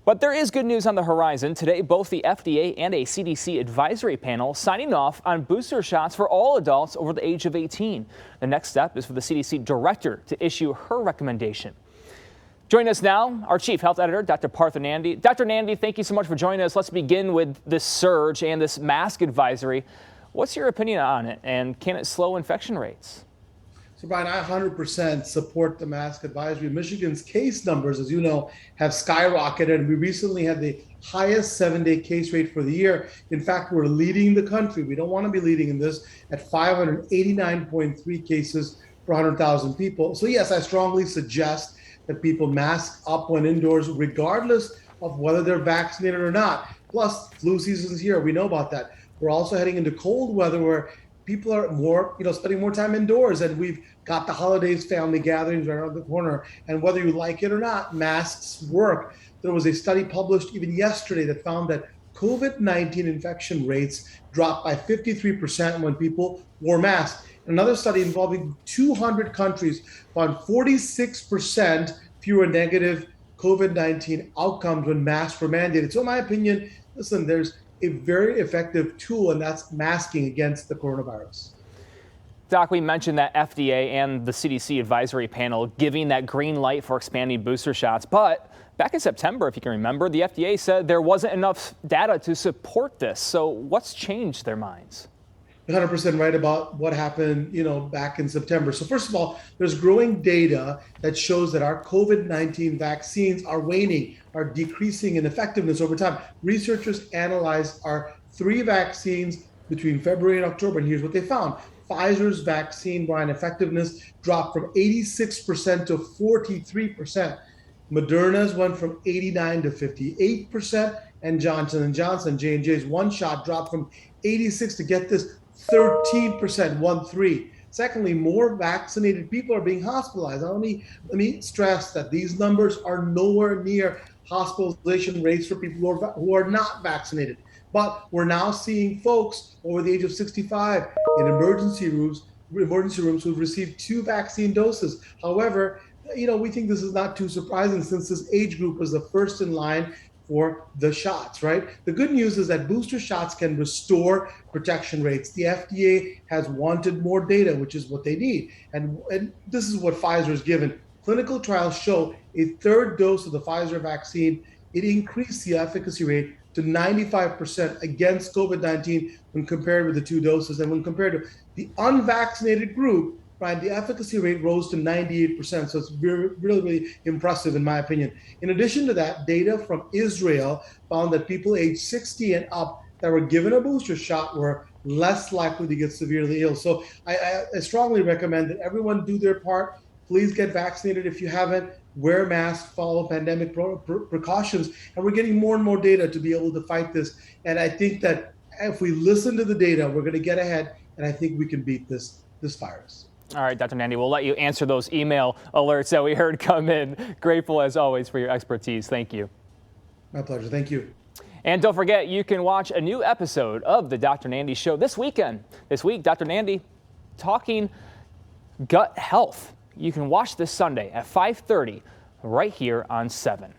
But there is good news on the horizon. Today, both the FDA and a CDC advisory panel signing off on booster shots for all adults over the age of 18. The next step is for the CDC director to issue her recommendation. Joining us now, our chief health editor, Dr. Partha Nandi. Dr. Nandi, thank you so much for joining us. Let's begin with this surge and this mask advisory. What's your opinion on it, and can it slow infection rates? So, Brian, I 100% support the mask advisory. Michigan's case numbers, as you know, have skyrocketed, and we recently had the highest 7-day case rate for the year. In fact, we're leading the country. We don't want to be leading in this at 589.3 cases per 100,000 people. So, yes, I strongly suggest that people mask up when indoors, regardless of whether they're vaccinated or not. Plus, flu season's here. We know about that. We're also heading into cold weather where people are spending more time indoors, and we've got the holidays, family gatherings right around the corner. And whether you like it or not, masks work. There was a study published even yesterday that found that COVID-19 infection rates dropped by 53% when people wore masks. Another study involving 200 countries found 46% fewer negative COVID-19 outcomes when masks were mandated. So in my opinion, listen, there's a very effective tool, and that's masking against the coronavirus. Doc, we mentioned that FDA and the CDC advisory panel giving that green light for expanding booster shots. But back in September, if you can remember, the FDA said there wasn't enough data to support this. So what's changed their minds? 100% right about what happened, back in September. So first of all, there's growing data that shows that our COVID-19 vaccines are waning, are decreasing in effectiveness over time. Researchers analyzed our 3 vaccines between February and October, and here's what they found. Pfizer's vaccine, Brian, effectiveness dropped from 86% to 43%. Moderna's went from 89 to 58%, and Johnson & Johnson, J&J's one shot dropped from 86 to, get this, 13%, 1-3. Secondly, more vaccinated people are being hospitalized. Let me stress that these numbers are nowhere near hospitalization rates for people who are not vaccinated. But we're now seeing folks over the age of 65 in emergency rooms who've received 2 vaccine doses. However, we think this is not too surprising since this age group was the first in line for the shots, right? The good news is that booster shots can restore protection rates. The FDA has wanted more data, which is what they need. And this is what Pfizer has given. Clinical trials show a 3rd dose of the Pfizer vaccine, it increased the efficacy rate to 95% against COVID-19 when compared with the 2 doses. And when compared to the unvaccinated group, right, the efficacy rate rose to 98%. So it's really, really impressive in my opinion. In addition to that, data from Israel found that people aged 60 and up that were given a booster shot were less likely to get severely ill. So I strongly recommend that everyone do their part. Please get vaccinated if you haven't. Wear masks, follow pandemic precautions. And we're getting more and more data to be able to fight this. And I think that if we listen to the data, we're going to get ahead. And I think we can beat this virus. All right, Dr. Nandi, we'll let you answer those email alerts that we heard come in. Grateful, as always, for your expertise. Thank you. My pleasure. Thank you. And don't forget, you can watch a new episode of the Dr. Nandi Show this weekend. This week, Dr. Nandi talking gut health. You can watch this Sunday at 5:30 right here on 7.